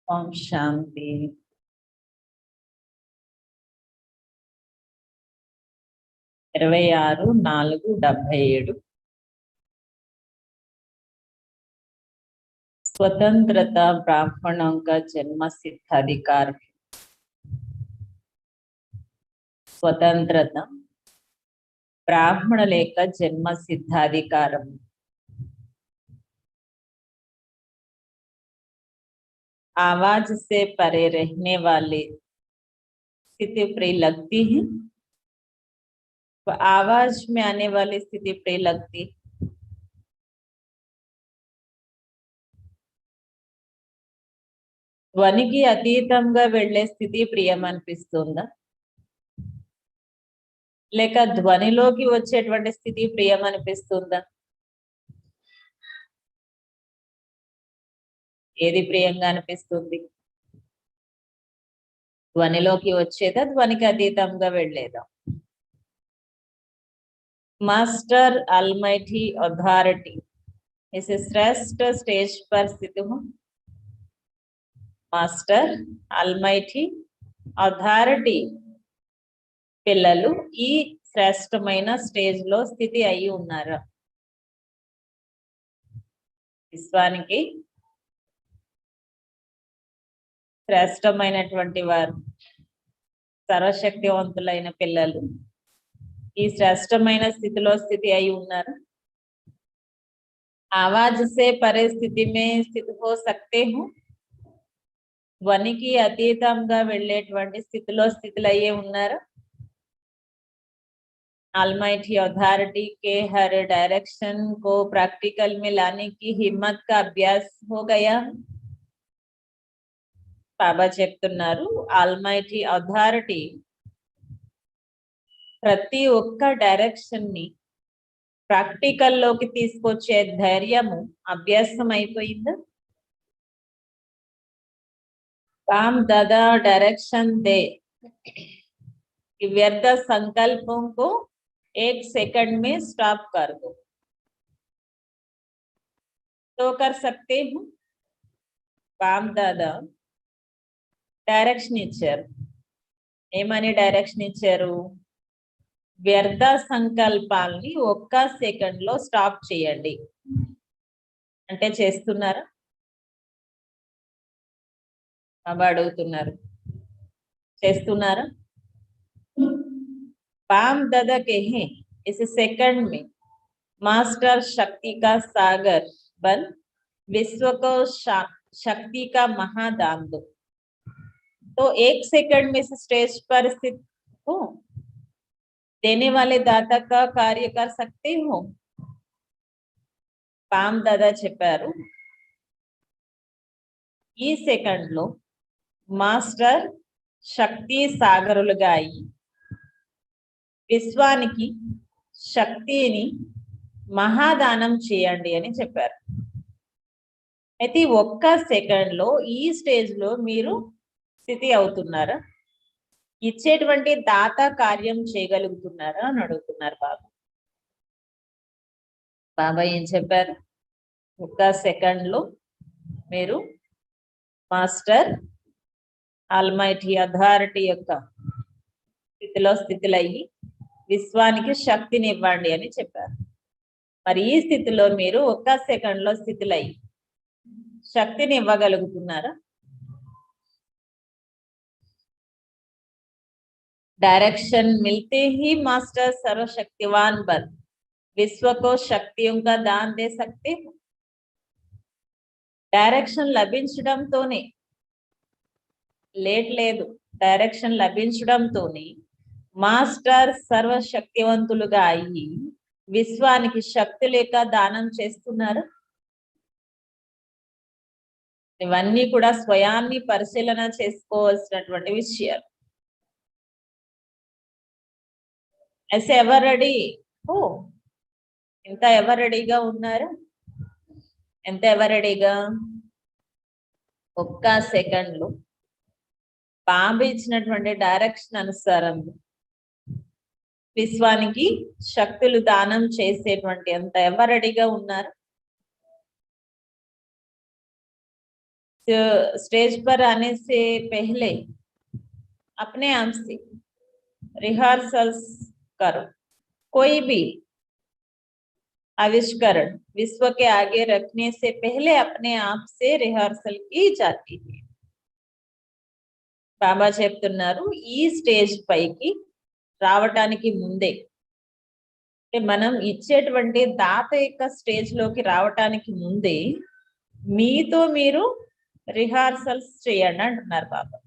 ओम शांति। 26/4/77 स्वतंत्रता ब्राह्मणों का जन्म सिद्धाधिकार है। स्वतंत्रता ब्राह्मण लेकर जन्म सिद्धाधिकार। आवाज से परे रहने वाले स्थिति प्रिय लगती है, तो आवाज में आने वाली स्थिति प्रिय लगती। ధ్వనికి అతీతంగా వెళ్లే స్థితి ప్రియం అనిపిస్తుందా, లేక ధ్వనిలోకి వచ్చేటువంటి స్థితి ప్రియం అనిపిస్తుందా? ఏది ప్రియంగా అనిపిస్తుంది? ధ్వనిలోకి వచ్చేదా, ధ్వనికి అతీతంగా వెళ్ళేదా? मास्टर अलमाइटी अथॉरिटी इस श्रेष्ठ स्टेज पर स्थित हूँ। मास्टर अलमाइटी अथॉरिटी పిల్లలు ఈ శ్రేష్టమైన స్టేజ్ లో స్థితి అయి ఉన్నారు. విశ్వానికి శ్రేష్టమైనటువంటి వారు, సర్వశక్తివంతులైన పిల్లలు ఈ శ్రేష్టమైన స్థితిలో స్థితి అయి ఉన్నారు. आवाज से परे स्थिति में स्थित हो सकते हूँ। ధ్వనికి అతీతంగా వెళ్ళేటువంటి స్థితిలో స్థితులు అయ్యే ఉన్నారు. ऑलमाइटी अथॉरिटी के हर डायरेक्शन को प्रैक्टिकल में लाने की हिम्मत का अभ्यास हो गया। बाबा చెప్తున్నారు ఆల్మైటీ అథారిటీ ప్రతి ఒక్క డైరెక్షన్ ని ప్రాక్టికల్ లోకి తీసుకొచ్చే ధైర్యము అభ్యాసం అయిపోయిందా? काम दादा डायरेक्शन दे कि व्यर्थ संकल्पों को 1 सेकंड में स्टॉप कर दो, तो कर सकते हो। काम दादा డైరెక్షన్ ఇచ్చారు. ఏమని డైరెక్షన్ ఇచ్చారు? వ్యర్థ సంకల్పాల్ని 1 సెకండ్ లో స్టాప్ చేయండి అంటే చేస్తున్నారా? బాబా అడుగుతున్నారు, చేస్తున్నారా? पाम दादा के हैं इस सेकंड में मास्टर शक्ति का सागर बन विश्व को शक्ति का महादान दो। तो 1 सेकंड में इस स्टेज पर स्थित हो, देने वाले दाता का कार्य कर सकते हो। पाम दादा చెప్పారు ఈ సెకండ్ లో మాస్టర్ శక్తి సాగరులుగా అయి విశ్వానికి శక్తిని మహాదానం చేయండి అని చెప్పారు. అయితే 1 సెకండ్ లో ఈ స్టేజ్ లో మీరు స్థితి అవుతున్నారా? ఇచ్చేటువంటి దాత కార్యం చేయగలుగుతున్నారా అని అడుగుతున్నారు బాబా. బాబా ఏం చెప్పారు? 1 సెకండ్ లో మీరు మాస్టర్ ఆల్మైటీ అథారిటీ యొక్క స్థితిలయ్యి విశ్వానికి శక్తిని ఇవ్వండి అని చెప్పారు. మరి ఈ స్థితిలో మీరు 1 సెకండ్ లో స్థితిలయ్యి శక్తిని ఇవ్వగలుగుతున్నారా? डायरेक्शन मिलते ही मास्टर सर्वशक्तिवान बन विश्व को शक्तियों का दान दे सकते हो। డైరెక్షన్ లభించడంతోనే లేట్ లేదు, డైరెక్షన్ లభించడంతోనే మాస్టర్ సర్వశక్తివంతులుగా అయ్యి విశ్వానికి శక్తి లేక దానం చేస్తున్నారు. ఇవన్నీ కూడా స్వయాన్ని పరిశీలన చేసుకోవాల్సినటువంటి విషయాలు. ऐसे ఎవరు రెడీ? ఓ ఎంత ఎవరు రెడీగా ఉన్నారు? ఎంత ఎవరు రెడీగా? 1 సెకండ్ లో బాబా ఇచ్చినటువంటి డైరెక్షన్ అనుసారం విశ్వానికి శక్తులు దానం చేసేటువంటి ఎంత ఎవరు రెడీగా ఉన్నారు? स्टेज पर आने से पहले अपने आप से रिहर्सल्स करो। कोई भी आविष्करण विश्व के आगे रखने से पहले अपने आप से रिहर्सल की जाती है। బాబా చెప్తున్నారు ఈ స్టేజ్ పైకి రావటానికి ముందే, మనం ఇచ్చేటువంటి దాత యొక్క స్టేజ్ లోకి రావటానికి ముందే మీతో మీరు రిహార్సల్స్ చేయండి అంటున్నారు బాబా.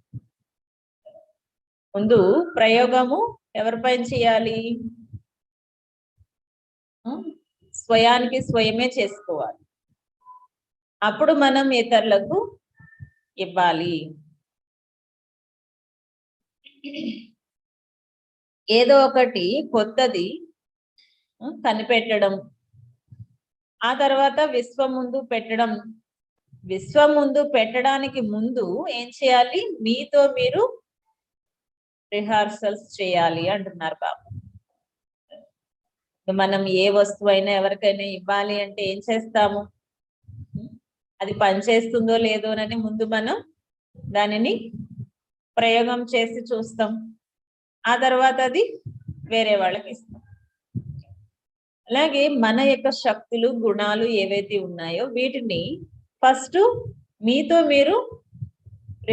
ముందు ప్రయోగము ఎవరిపైన చేయాలి? స్వయానికి స్వయమే చేసుకోవాలి. అప్పుడు మనం ఇతరులకు ఇవ్వాలి. ఏదో ఒకటి కొత్తది కనిపెట్టడం, ఆ తర్వాత విశ్వం ముందు పెట్టడం. విశ్వం ముందు పెట్టడానికి ముందు ఏం చేయాలి? మీతో మీరు రిహార్సల్స్ చేయాలి అంటున్నారు బాబా. మనం ఏ వస్తువు అయినా ఎవరికైనా ఇవ్వాలి అంటే ఏం చేస్తాము? అది పనిచేస్తుందో లేదోనని ముందు మనం దానిని ప్రయోగం చేసి చూస్తాం, ఆ తర్వాత అది వేరే వాళ్ళకి ఇస్తాం. అలాగే మన యొక్క శక్తులు గుణాలు ఏవైతే ఉన్నాయో వీటిని ఫస్ట్ మీతో మీరు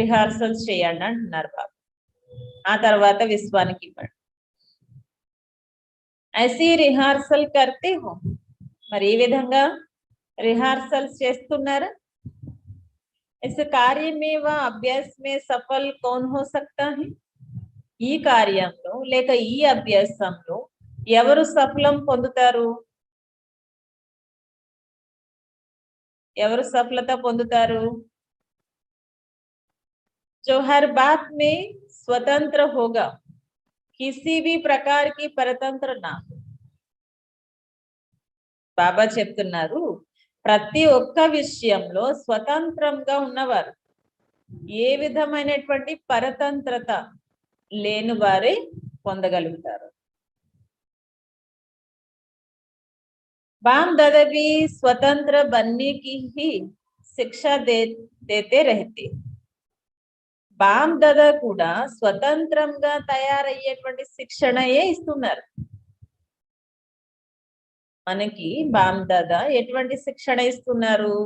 రిహార్సల్స్ చేయండి అంటున్నారు బాబా. ఆ తర్వాత విశ్వానికి ఇవ్వండి. ऐसी रिहर्सल करते हो, మరి ఈ విధంగా రిహార్సల్స్ చేస్తున్నారా? इस कार्य में व अभ्यास में सफल कौन हो सकता है? ఈ కార్యంలో లేక ఈ అభ్యాసంలో ఎవరు సఫలం పొందుతారు? ఎవరు సఫలత పొందుతారు? जो हर बात में स्वतंत्र होगा, किसी भी प्रकार की परतंत्र ना हो. బాబా చెప్తున్నారు, ప్రతి ఒక్క విషయంలో స్వతంత్రంగా ఉన్నవారు, ఏ విధమైనటువంటి పరతంత్రత లేని వారే పొందగలుగుతారు. बाम दादा भी स्वतंत्र बनने की ही शिक्षा देते रहते. బామ్ దాదా కూడా స్వతంత్రంగా తయారయ్యేటువంటి శిక్షణయే ఇస్తున్నారు. మనకి బామ్ దాదా ఎటువంటి శిక్షణ ఇస్తున్నారు?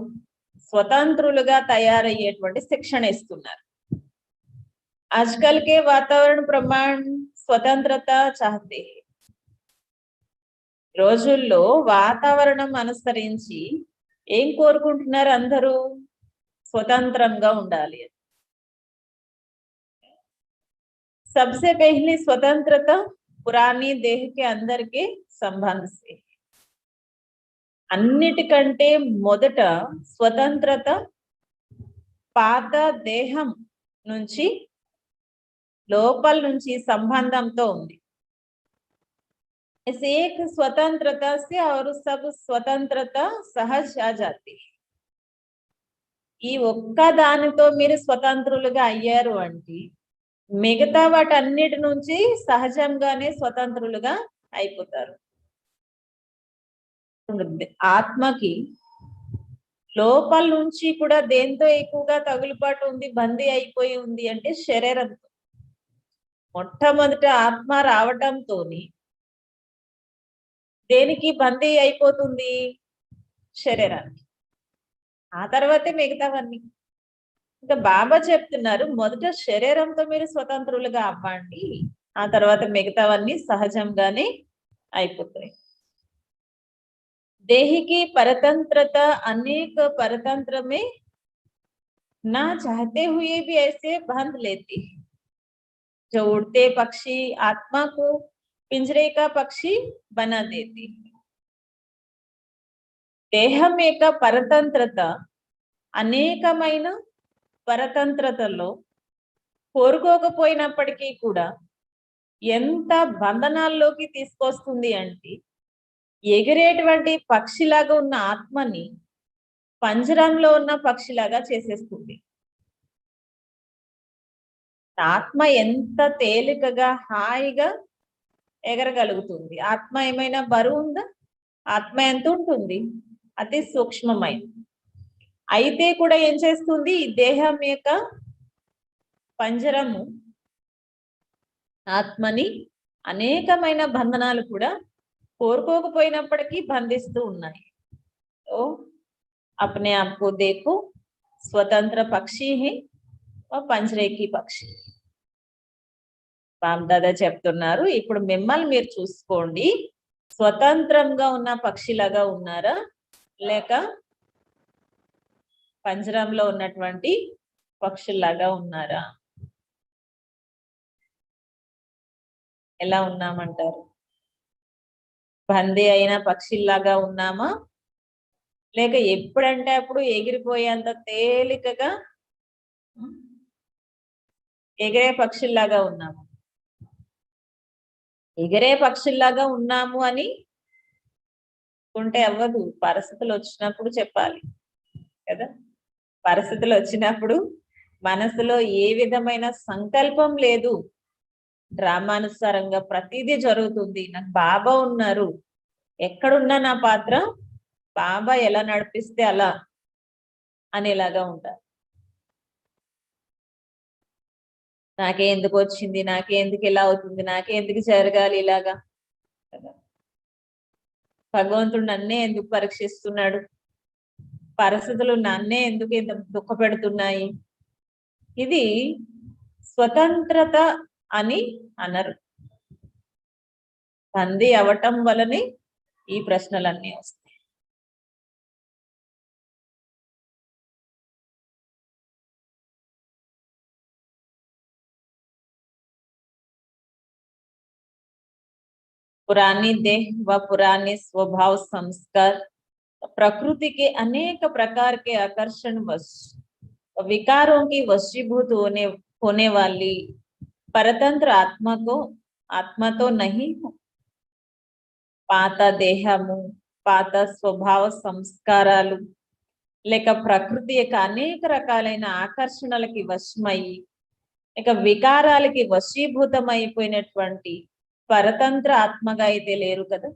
స్వతంత్రులుగా తయారయ్యేటువంటి శిక్షణ ఇస్తున్నారు. आजकल के वातावरण प्रमाण स्वतंत्रता चाहते हैं. రోజుల్లో వాతావరణం అనుసరించి ఏం కోరుకుంటున్నారు అందరూ? స్వతంత్రంగా ఉండాలి. सबसे पहली स्वतंत्रता पुरानी देह के अंदर के संबंध से. అన్నిటికంటే మొదట స్వతంత్రత పాత దేహం నుంచి లోపల నుంచి సంబంధంతో ఉంది. इस एक स्वतंत्रता से और सब स्वतंत्रता सहज आ जाती है. ఈ ఒక్క దానితో మీరు స్వతంత్రులుగా అయ్యారు అంటే మిగతా వాటన్నిటి నుంచి సహజంగానే స్వతంత్రులుగా అయిపోతారు. ఆత్మకి లోపల నుంచి కూడా దేంతో ఎక్కువగా తగులుబాటు ఉంది, బందీ అయిపోయి ఉంది అంటే శరీరంతో. మొట్టమొదట ఆత్మ రావటంతోని దేనికి బందీ అయిపోతుంది? శరీరానికి. ఆ తర్వాతే మిగతావన్నీ. ఇంకా బాబా చెప్తున్నారు, మొదట శరీరంతో మీరు స్వతంత్రులుగా అవ్వండి, ఆ తర్వాత మిగతావన్నీ సహజంగానే అయిపోతాయి. देह की परतंत्रता अनेक परतंत्र में ना चाहते हुए भी ऐसे बांध लेती है. जो उड़ते पक्षी आत्मा को पिंजरे का पक्षी बना देती है. దేహం యొక్క పరతంత్రత అనేకమైన పరతంత్రతలో కోరుకోకపోయినప్పటికీ కూడా ఎంత బంధనాల్లోకి తీసుకొస్తుంది అంటే ఎగిరేటువంటి పక్షిలాగా ఉన్న ఆత్మని పంజరంలో ఉన్న పక్షిలాగా చేసేస్తుంది. ఆత్మ ఎంత తేలికగా హాయిగా ఎగరగలుగుతుంది. ఆత్మ ఏమైనా బరువు ఉందా? ఆత్మ ఎంత ఉంటుంది? అతి సూక్ష్మమైనది. అయితే కూడా ఏం చేస్తుంది? ఈ దేహం యొక్క పంజరము ఆత్మని అనేకమైన బంధనాలు కూడా కోరుకోకపోయినప్పటికీ బంధిస్తూ ఉన్నాయి. तो अपने आप को देखो, स्वतंत्र पक्षी है और पंजरे की पक्षी. బామ్ దాదా చెప్తున్నారు, ఇప్పుడు మిమ్మల్ని మీరు చూసుకోండి, స్వతంత్రంగా ఉన్న పక్షిలాగా ఉన్నారా లేక పంజరంలో ఉన్నటువంటి పక్షుల్లాగా ఉన్నారా? ఎలా ఉన్నామంటారు? బందీ అయిన పక్షిల్లాగా ఉన్నామా లేక ఎప్పుడంటే అప్పుడు ఎగిరిపోయేంత తేలికగా ఎగిరే పక్షుల్లాగా ఉన్నాము? ఎగిరే పక్షుల్లాగా ఉన్నాము అని ఉంటే అవ్వదు. పరిస్థితులు వచ్చినప్పుడు చెప్పాలి కదా. పరిస్థితులు వచ్చినప్పుడు మనసులో ఏ విధమైన సంకల్పం లేదు, డ్రామానుసారంగా ప్రతిదీ జరుగుతుంది. నాకు బాబా ఉన్నారు, ఎక్కడున్నా నా పాత్ర బాబా ఎలా నడిపిస్తే అలా అనేలాగా ఉంటారు. నాకే ఎందుకు వచ్చింది, నాకే ఎందుకు ఇలా అవుతుంది, నాకే ఎందుకు జరగాలి ఇలాగా కదా. భగవంతుడు నన్నే ఎందుకు పరీక్షిస్తున్నాడు, పరిస్థితులు నన్నే ఎందుకు ఇంత దుఃఖ పెడుతున్నాయి? ఇది స్వతంత్రత అని అనరు. బందీ అవటం వలనే ఈ ప్రశ్నలన్నీ వస్తాయి. पुरानी देह व पुराने स्वभाव संस्कार प्रकृति के अनेक प्रकार के आकर्षण वश विकारों की वशीभूत होने वाली परतंत्र आत्मा तो नहीं हूं। పాత దేహము, పాత స్వభావ సంస్కారాలు లేక ప్రకృతి యొక్క అనేక రకాలైన ఆకర్షణలకి వశమై ఇక వికారాలకి వశీభూతమైపోయినటువంటి పరతంత్ర ఆత్మగా అయితే లేరు కదా।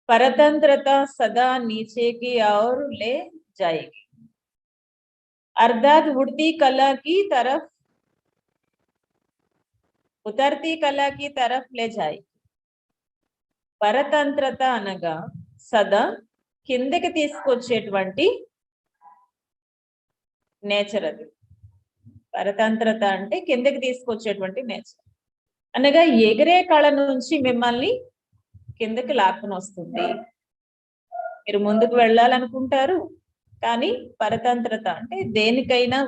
परतंत्रता सदा नीचे की ओर ले जाएगी, अर्थात उड़ती कला की तरफ उतरती कला की तरफ ले जाएगी। పరతంత్రత అనగా సదా కిందకి తీసుకొచ్చేటువంటి నేచర్ అది। పరతంత్రత అంటే కిందకి తీసుకొచ్చేటువంటి నేచర్ అనగా ఎగిరే కళ నుంచి మిమ్మల్ని కిందకి లాక్కుని వస్తుంది। మీరు ముందుకు వెళ్ళాలనుకుంటారు కానీ పరతంత్రత అంటే దేనికైనా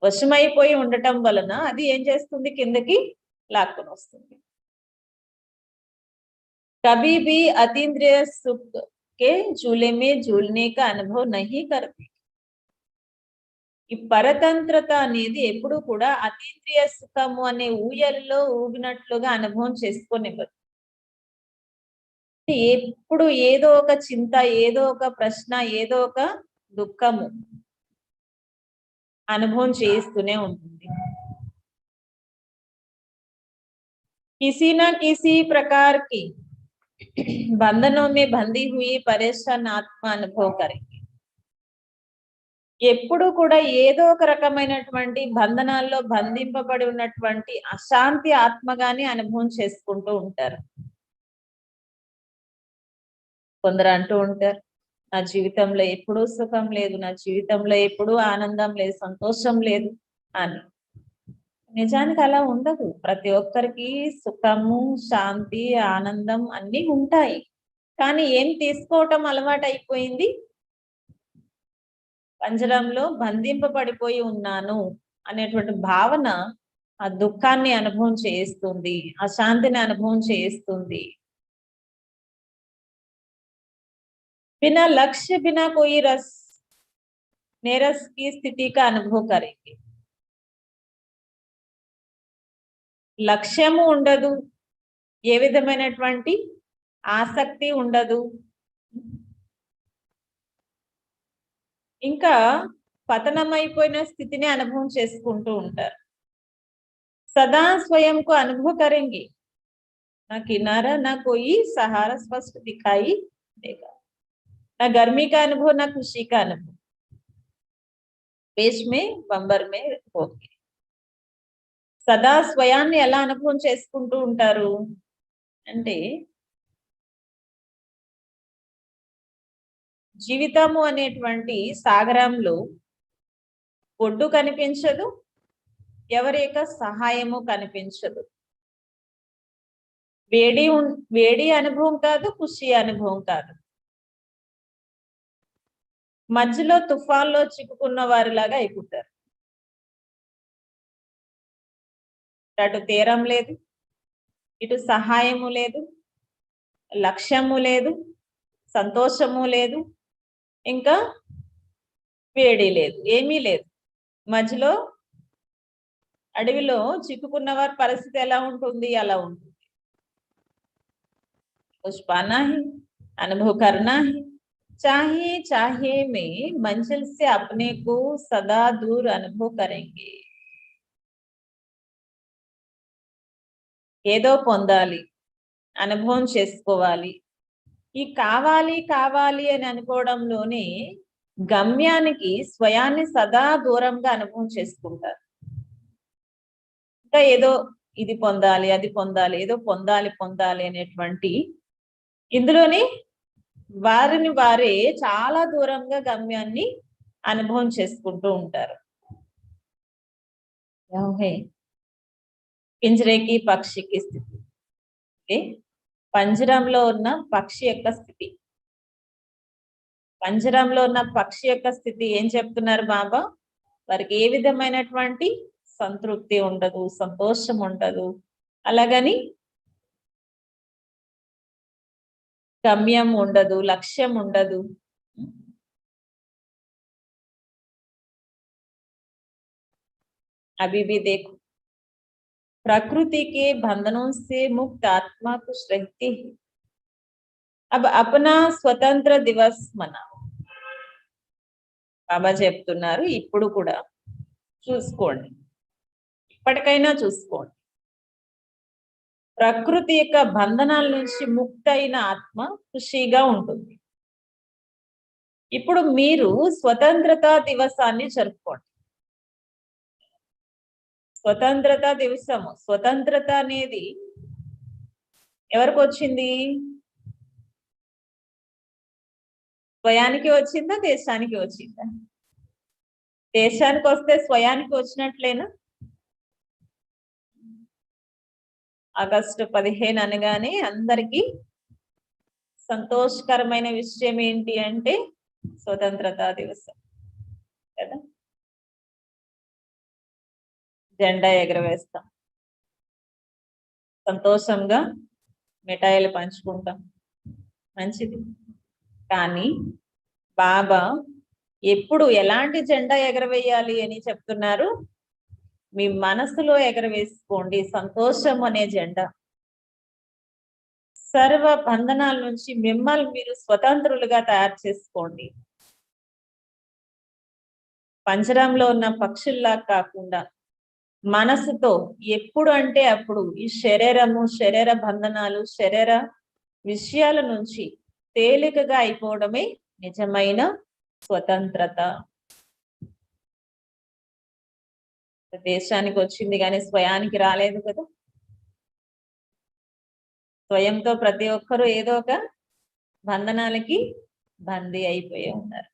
వశమైపోయి ఉండటం వలన అది ఏం చేస్తుంది, కిందకి లాక్కుని వస్తుంది। कभी भी अतीन्द्रिय सुख के झूले में झूलने का अनुभव नहीं करते। ఈ పరతంత్రత అనేది ఎప్పుడు కూడా అతీంద్రియ సుఖము అనే ఊయల్లో ఊగినట్లుగా అనుభవం చేసుకునేవారు। ఎప్పుడు ఏదో ఒక చింత, ఏదో ఒక ప్రశ్న, ఏదో ఒక దుఃఖము అనుభవం చేస్తూనే ఉంటుంది। किसी ना किसी प्रकार की बंधनों में बंधी हुई परेशान आत्मा अनुभव करेंगे। ఎప్పుడు కూడా ఏదో ఒక రకమైనటువంటి బంధనాల్లో బంధింపబడి ఉన్నటువంటి అశాంతి ఆత్మగానే అనుభవం చేసుకుంటూ ఉంటారు। కొందరు అంటూ ఉంటారు, నా జీవితంలో ఎప్పుడూ సుఖం లేదు, నా జీవితంలో ఎప్పుడూ ఆనందం లేదు, సంతోషం లేదు అని। నిజానికి అలా ఉండదు। ప్రతి ఒక్కరికి సుఖము, శాంతి, ఆనందం అన్నీ ఉంటాయి, కానీ ఏం తీసుకోవటం అలవాటు అయిపోయింది, పంజరంలో బంధింపబడిపోయి ఉన్నాను అనేటువంటి భావన ఆ దుఃఖాన్ని అనుభవం చేస్తుంది, ఆ శాంతిని అనుభవం చేస్తుంది। बिना लक्ष्य बिना कोई रस नेरस की स्थिति का अनुभव करेंगे। లక్ష్యము ఉండదు, ఏ విధమైనటువంటి ఆసక్తి ఉండదు, ఇంకా పతనమైపోయిన స్థితిని అనుభవం చేసుకుంటూ ఉంటారు। సదా స్వయం को अनुभव करेंगे, ना किनारा ना कोई सहारा स्पष्ट दिखाई देगा, ना गर्मी का अनुभव ना खुशी का अनुभव, बीच में बंबर में होंगे। సదా స్వయాన్ని ఎలా అనుభవం చేసుకుంటూ ఉంటారు అంటే, జీవితము అనేటువంటి సాగరంలో ఒడ్డు కనిపించదు, ఎవరి యొక్క సహాయము కనిపించదు, వేడి అనుభవం కాదు, ఖుషి అనుభవం కాదు, మధ్యలో తుఫాన్లో చిక్కుకున్న వారిలాగా అయిపోతారు। అటు తీరం లేదు, ఇటు సహాయము లేదు, లక్ష్యము లేదు, సంతోషము లేదు, ఇంకా వేడి లేదు, ఏమీ లేదు, మధ్యలో అడవిలో చిక్కుకున్న వారి పరిస్థితి ఎలా ఉంటుంది, అలా ఉంటుంది। कुछ पाना है, अनुभव करना है, चाहे चाहे में मंजिल से अपने को सदा दूर अनुभव करेंगे। ఏదో పొందాలి, అనుభవం చేసుకోవాలి, ఈ కావాలి కావాలి అని అనుకోవడంలోనే గమ్యానికి స్వయాన్ని సదా దూరంగా అనుభవం చేసుకుంటారు। ఇంకా ఏదో ఇది పొందాలి, అది పొందాలి, ఏదో పొందాలి పొందాలి అనేటువంటి ఇందులోనే వారిని వారే చాలా దూరంగా గమ్యాన్ని అనుభవం చేసుకుంటూ ఉంటారు। పింజరేకి పక్షికి స్థితి, పంజరంలో ఉన్న పక్షి యొక్క స్థితి, పంజరంలో ఉన్న పక్షి యొక్క స్థితి ఏం చెప్తున్నారు బాబా, వారికి ఏ విధమైనటువంటి సంతృప్తి ఉండదు, సంతోషం ఉండదు, అలాగని గమ్యం ఉండదు, లక్ష్యం ఉండదు. अभी भी देखो, प्रकृति के बंधनों से मुक्त आत्मा खुश रहती है. अब अपना स्वतंत्र दिवस मनाओ. బాబా చెప్తున్నారు, ఇప్పుడు కూడా చూసుకోండి, ఇప్పటికైనా చూసుకోండి. ప్రకృతి యొక్క బంధనాల నుంచి ముక్తైన ఆత్మ ఖుషీగా ఉంటుంది. ఇప్పుడు మీరు స్వతంత్రతా దివసాన్ని జరుపుకోండి. స్వతంత్రతా దివసము, స్వతంత్రత అనేది ఎవరికి వచ్చింది? స్వయానికి వచ్చిందా, దేశానికి వచ్చిందా? దేశానికి వస్తే స్వయానికి వచ్చినట్లేనా? ఆగస్టు 15 అనగానే అందరికీ సంతోషకరమైన విషయం ఏంటి అంటే స్వతంత్రతా దివసం కదా. జెండా ఎగరవేస్తాం, సంతోషంగా మిఠాయిలు పంచుకుంటాం, మంచిది. కానీ బాబా ఎప్పుడు ఎలాంటి జెండా ఎగరవేయాలి అని చెప్తున్నారు? మీ మనసులో ఎగరవేసుకోండి సంతోషం అనే జెండా. సర్వ బంధనాల నుంచి మిమ్మల్ని మీరు స్వతంత్రులుగా తయారు చేసుకోండి. పంజరంలో ఉన్న పక్షుల్లా కాకుండా మనసుతో ఎప్పుడు అంటే అప్పుడు ఈ శరీరము, శరీర బంధనాలు, శరీర విషయాల నుంచి తేలికగా అయిపోవడమే నిజమైన స్వతంత్రత. దేశానికి వచ్చింది కానీ స్వయానికి రాలేదు కదా. స్వయంతో ప్రతి ఒక్కరూ ఏదో ఒక బంధనాలకి బందీ అయిపోయి ఉన్నారు.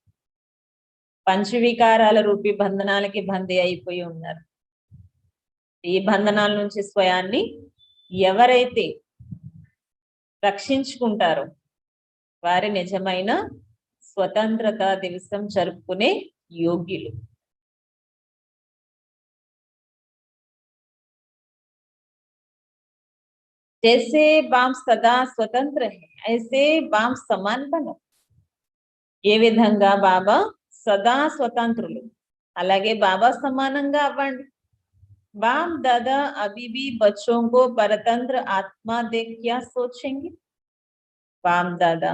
పంచవికారాల రూపీ బంధనాలకి బందీ అయిపోయి ఉన్నారు. ఈ బంధనాల నుంచి స్వయాన్ని ఎవరైతే రక్షించుకుంటారో వారి నిజమైన స్వతంత్రతా దివసం జరుపుకునే యోగ్యులు. जैसे बाम सदा स्वतंत्र है ऐसे बाम समान बनो. ఏ విధంగా బాబా సదా స్వతంత్రులు, అలాగే బాబా సమానంగా అవ్వండి. బామ్ దాదా అభి భీ బచ్చోं को परतंत्र आत्मा देख क्या सोचेंगे. బామ్ దాదా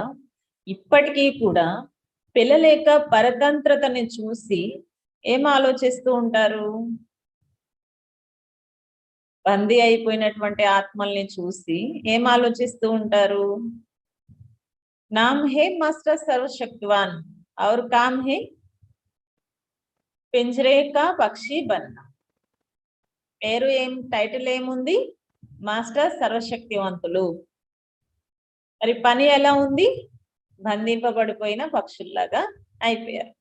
ఇప్పటికీ కూడా పిల్లల యొక్క పరతంత్రతని చూసి ఏం ఆలోచిస్తూ ఉంటారు? బందీ అయిపోయినటువంటి ఆత్మల్ని చూసి ఏం ఆలోచిస్తూ ఉంటారు? నామ్ హే మాస్టర్ సర్వశక్తివాన్ और काम है पिंजरे का పక్షి బన్నా. పేరు ఏం, టైటిల్ ఏముంది? మాస్టర్ సర్వశక్తివంతులు. మరి పని ఎలా ఉంది? బంధింపబడిపోయిన పక్షుల్లాగా అయిపోయారు.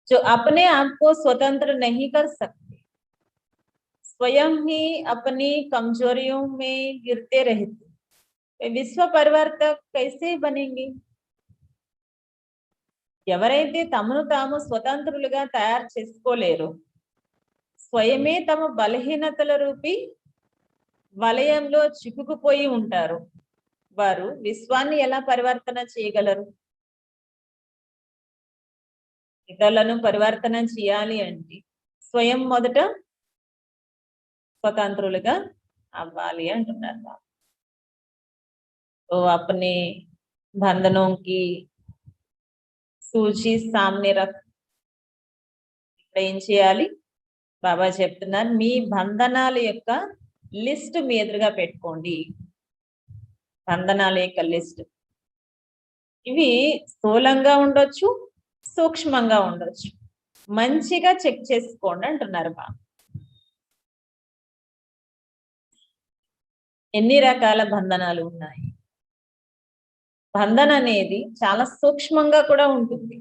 जो अपने आप को स्वतंत्र नहीं कर सकते, स्वयं ही अपनी कमजोरियों में गिरते रहते, విశ్వ పరివర్తక్ కైసే బనేంగే. ఎవరైతే తమను తాము స్వతంత్రులుగా తయారు చేసుకోలేరు, స్వయమే తమ బలహీనతల రూపీ వలయంలో చిక్కుకుపోయి ఉంటారు, వారు విశ్వాన్ని ఎలా పరివర్తన చేయగలరు? ఇతరులను పరివర్తన చేయాలి అంటే స్వయం మొదట స్వతంత్రులుగా అవ్వాలి అంటున్నారు. तो अपने बंधनों की सूची सामने रख. ఇక్కడ ఏం చేయాలి? బాబా చెప్తున్నారు, మీ బంధనాల యొక్క లిస్ట్ మీ ఎదురుగా పెట్టుకోండి. బంధనాల యొక్క లిస్ట్. ఇవి స్థూలంగా ఉండొచ్చు, సూక్ష్మంగా ఉండొచ్చు. మంచిగా చెక్ చేసుకోండి అంటున్నారు బాబా. ఎన్ని రకాల బంధనాలు ఉన్నాయి? బంధన అనేది చాలా సూక్ష్మంగా కూడా ఉంటుంది.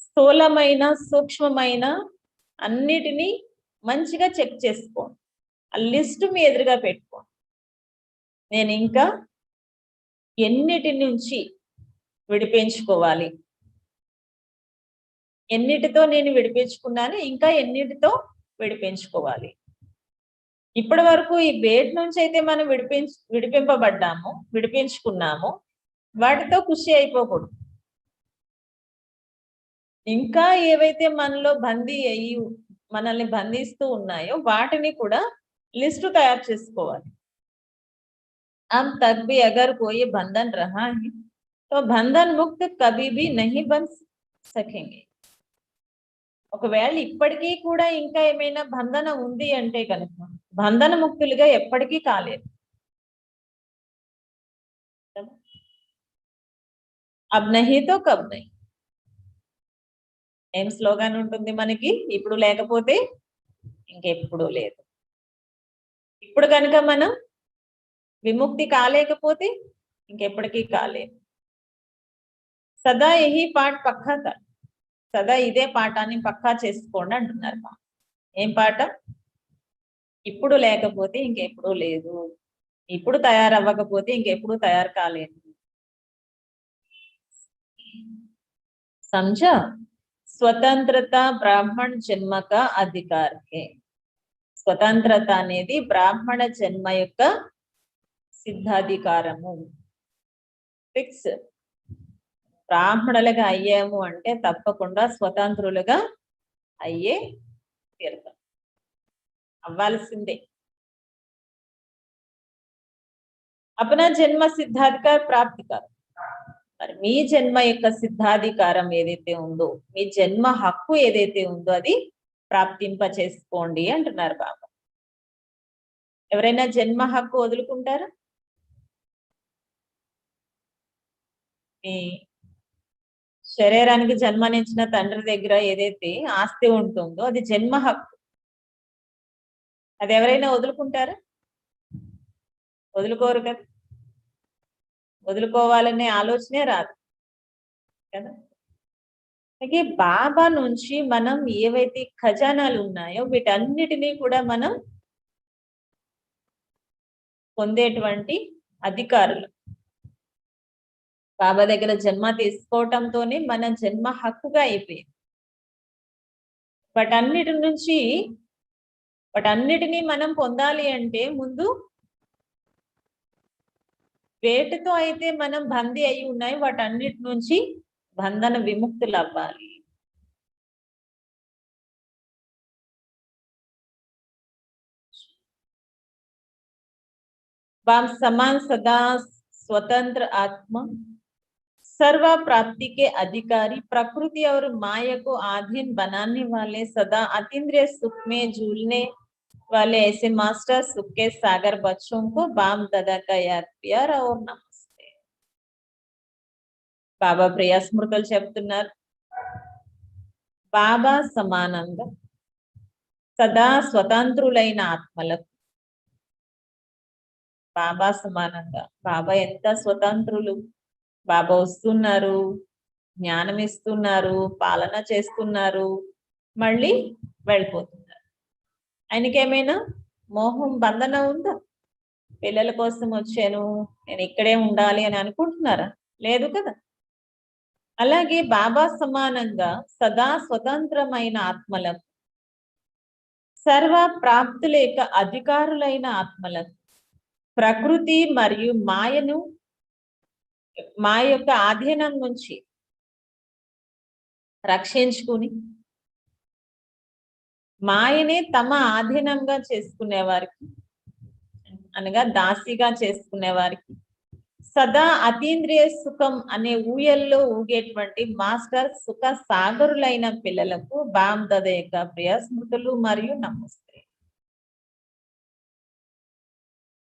స్థూలమైన, సూక్ష్మమైన అన్నిటినీ మంచిగా చెక్ చేసుకోండి. ఆ లిస్ట్ మీ ఎదురుగా పెట్టుకోండి. నేను ఇంకా ఎన్నిటి నుంచి విడిపించుకోవాలి, ఎన్నిటితో నేను విడిపించుకున్నాను, ఇంకా ఎన్నిటితో విడిపించుకోవాలి, ఇప్పటి వరకు ఈ వేటి నుంచి అయితే మనం విడిపింపబడ్డాము, విడిపించుకున్నాము, వాటితో ఖుషి అయిపోకూడదు. ఇంకా ఏవైతే మనలో బందీ అయ్యి మనల్ని బంధిస్తూ ఉన్నాయో వాటిని కూడా లిస్టు తయారు చేసుకోవాలి. हम तक भी अगर कोई बंधन रहा है तो बंधन मुक्त कभी भी नहीं बन सकेंगे. ఒకవేళ ఇప్పటికీ కూడా ఇంకా ఏమైనా బంధన ఉంది అంటే కనుక బంధన ముక్తులుగా ఎప్పటికీ కాలేదు. అబ్ నహీ తో కబ్ నహీ ఏం స్లోగన్ ఉంటుంది మనకి, ఇప్పుడు లేకపోతే ఇంకెప్పుడు లేదు. ఇప్పుడు కనుక మనం విముక్తి కాలేకపోతే ఇంకెప్పటికీ కాలేదు. సదా యహీ పాఠ్ పక్కా కర్, సదా ఇదే పాఠాన్ని పక్కా చేసుకోండి అంటున్నారు. ఏం పాఠం? ఇప్పుడు లేకపోతే ఇంకెప్పుడు లేదు, ఇప్పుడు తయారవ్వకపోతే ఇంకెప్పుడు తయారు కాలేదు. समझा? స్వతంత్రత బ్రాహ్మణ జన్మ కా అధికార్ హై. స్వతంత్రత అనేది బ్రాహ్మణ జన్మ యొక్క సిద్ధాధికారము. ఫిక్స్. బ్రాహ్మణులుగా అయ్యాము అంటే తప్పకుండా స్వతంత్రులుగా అయ్యే తీరుతాం, అవ్వాల్సిందే. అపనా జన్మ సిద్ధాధికార ప్రాప్తి కాదు. మరి మీ జన్మ యొక్క సిద్ధాధికారం ఏదైతే ఉందో, మీ జన్మ హక్కు ఏదైతే ఉందో అది ప్రాప్తింప చేసుకోండి అంటున్నారు బాబా. ఎవరైనా జన్మ హక్కు వదులుకుంటారా? మీ శరీరానికి జన్మనిచ్చిన తండ్రి దగ్గర ఏదైతే ఆస్తి ఉంటుందో అది జన్మ హక్కు. అది ఎవరైనా వదులుకుంటారా? వదులుకోరు కదా. వదులుకోవాలనే ఆలోచనే రాదు కదా. అలాగే బాబా నుంచి మనం ఏవైతే ఖజానాలు ఉన్నాయో వీటన్నిటినీ కూడా మనం పొందేటువంటి అధికారులు. బాబా దగ్గర జన్మ తీసుకోవటంతోనే మన జన్మ హక్కుగా అయిపోయింది. వాటన్నిటినీ మనం పొందాలి అంటే ముందు వేటితో అయితే మనం బందీ అయి ఉన్నాయి వాటన్నిటి నుంచి బంధన విముక్తులు అవ్వాలి. समान सदा स्वतंत्र आत्मा, सर्व प्राप्ति के अधिकारी, प्रकृति और माया को अधीन बनाने वाले, सदा अतीन्द्रिय सुख में झूलने वाले ऐसे मास्टर सुख के सागर बच्चों को बाम दादा का याद प्यार और नमस्ते. బాబా ప్రియ స్మృతులు చెప్తున్నారు. బాబా సమానంగా సదా స్వతంత్రులైన ఆత్మలకు, బాబా సమానంగా, బాబా ఎంత స్వతంత్రులు. బాబా వస్తున్నారు, జ్ఞానం ఇస్తున్నారు, పాలన చేస్తున్నారు, మళ్ళీ వెళ్ళిపోతున్నారు. ఆయనకి ఏమైనా మోహం బంధన ఉందా? పిల్లల కోసం వచ్చాను, నేను ఇక్కడే ఉండాలి అని అనుకుంటున్నారా? లేదు కదా. అలాగే బాబా సమానంగా సదా స్వతంత్రమైన ఆత్మలకు, సర్వ ప్రాప్తుల యొక్క అధికారులైన ఆత్మలకు, ప్రకృతి మరియు మాయ యొక్క ఆధీనం నుంచి రక్షించుకుని మాయనే తమ ఆధీనంగా చేసుకునే వారికి, అనగా దాసిగా చేసుకునే వారికి, సదా అతీంద్రియ సుఖం అనే ఊయల్లో ఊగేటువంటి మాస్టర్ సుఖ సాగరులైన పిల్లలకు బామ్ దాదా యొక్క ప్రియ స్మృతులు మరియు నమస్తే.